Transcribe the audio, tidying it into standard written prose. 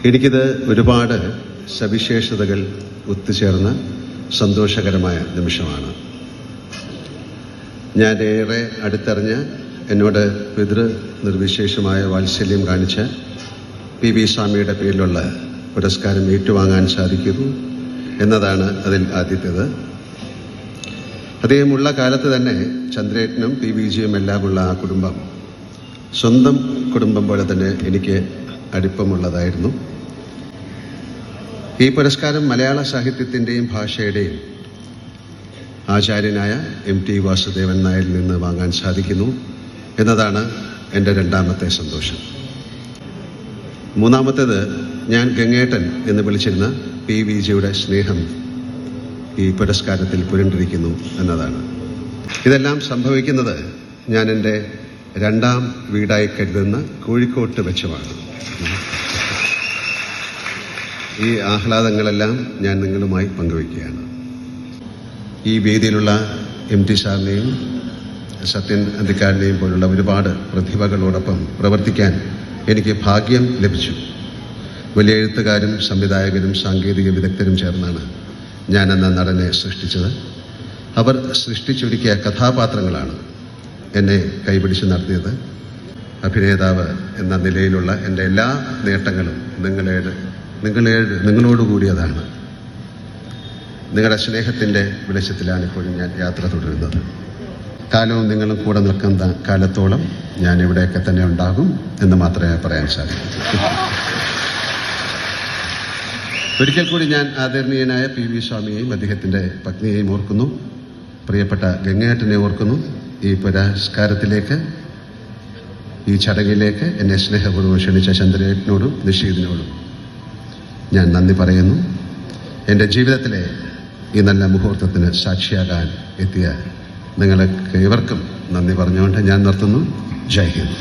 എനിക്കിത് ഒരുപാട് സവിശേഷതകൾ ഒത്തുചേർന്ന സന്തോഷകരമായ നിമിഷമാണ്. ഞാൻ ഏറെ അടുത്തറിഞ്ഞ് എന്നോട് നിർവിശേഷമായ വാത്സല്യം കാണിച്ച PV സ്വാമിയുടെ പേരിലുള്ള പുരസ്കാരം ഏറ്റുവാങ്ങാൻ സാധിക്കുന്നു എന്നതാണ് അതിൽ ആദ്യത്തേത്. അദ്ദേഹമുള്ള കാലത്ത് തന്നെ ചന്ദ്രേട്ടനും PVജിയും എല്ലാമുള്ള ആ കുടുംബം സ്വന്തം കുടുംബം പോലെ തന്നെ എനിക്ക് അടുപ്പമുള്ളതായിരുന്നു. ഈ പുരസ്കാരം മലയാള സാഹിത്യത്തിൻ്റെയും ഭാഷയുടെയും ആചാര്യനായ MT വാസുദേവൻ നായരിൽ നിന്ന് വാങ്ങാൻ സാധിക്കുന്നു എന്നതാണ് എൻ്റെ രണ്ടാമത്തെ സന്തോഷം. മൂന്നാമത്തേത് ഞാൻ ഗംഗേട്ടൻ എന്ന് വിളിച്ചിരുന്ന PVജിയുടെ സ്നേഹം ഈ പുരസ്കാരത്തിൽ പുരണ്ടിരിക്കുന്നു എന്നതാണ്. ഇതെല്ലാം സംഭവിക്കുന്നത് ഞാൻ എൻ്റെ രണ്ടാം വീടായി കരുതുന്ന കോഴിക്കോട്ട് വെച്ചുമാണ്. ഈ ആഹ്ലാദങ്ങളെല്ലാം ഞാൻ നിങ്ങളുമായി പങ്കുവയ്ക്കുകയാണ്. ഈ വേദിയിലുള്ള MT സാറിനെയും സത്യൻ അന്തിക്കാടിനെയും പോലുള്ള ഒരുപാട് പ്രതിഭകളോടൊപ്പം പ്രവർത്തിക്കാൻ എനിക്ക് ഭാഗ്യം ലഭിച്ചു. വലിയ എഴുത്തുകാരും സംവിധായകരും സാങ്കേതിക വിദഗ്ധരും ചേർന്നാണ് ഞാനെന്ന നടനെ സൃഷ്ടിച്ചത്. അവർ സൃഷ്ടിച്ചൊരുക്കിയ കഥാപാത്രങ്ങളാണ് എന്നെ കൈപിടിച്ച് നടത്തിയത്. അഭിനേതാവ് എന്ന നിലയിലുള്ള എൻ്റെ എല്ലാ നേട്ടങ്ങളും നിങ്ങളോടുകൂടിയതാണ്. നിങ്ങളുടെ സ്നേഹത്തിൻ്റെ വെളിച്ചത്തിലാണ് ഇപ്പോഴും ഞാൻ യാത്ര തുടരുന്നത്. കാലവും നിങ്ങളും കൂടെ നിൽക്കുന്ന കാലത്തോളം ഞാൻ ഇവിടെയൊക്കെ തന്നെ ഉണ്ടാകും എന്ന് മാത്രമേ പറയാൻ സാധിക്കൂ. ഒരിക്കൽ കൂടി ഞാൻ ആദരണീയനായ PV സ്വാമിയെയും അദ്ദേഹത്തിൻ്റെ പത്നിയെയും ഓർക്കുന്നു. പ്രിയപ്പെട്ട ഗംഗേട്ടനെ ഓർക്കുന്നു. ഈ പുരസ്കാരത്തിലേക്ക്, ഈ ചടങ്ങിലേക്ക് എന്നെ സ്നേഹപൂർവ്വം ക്ഷണിച്ച ചന്ദ്രേട്ടനോടും നിഷീദിനോടും ഞാൻ നന്ദി പറയുന്നു. എൻ്റെ ജീവിതത്തിലെ ഈ നല്ല മുഹൂർത്തത്തിന് സാക്ഷിയാകാൻ എത്തിയ നിങ്ങൾക്ക് ഇവർക്കും നന്ദി പറഞ്ഞുകൊണ്ട് ഞാൻ നിർത്തുന്നു. ജയ് ഹിന്ദ്.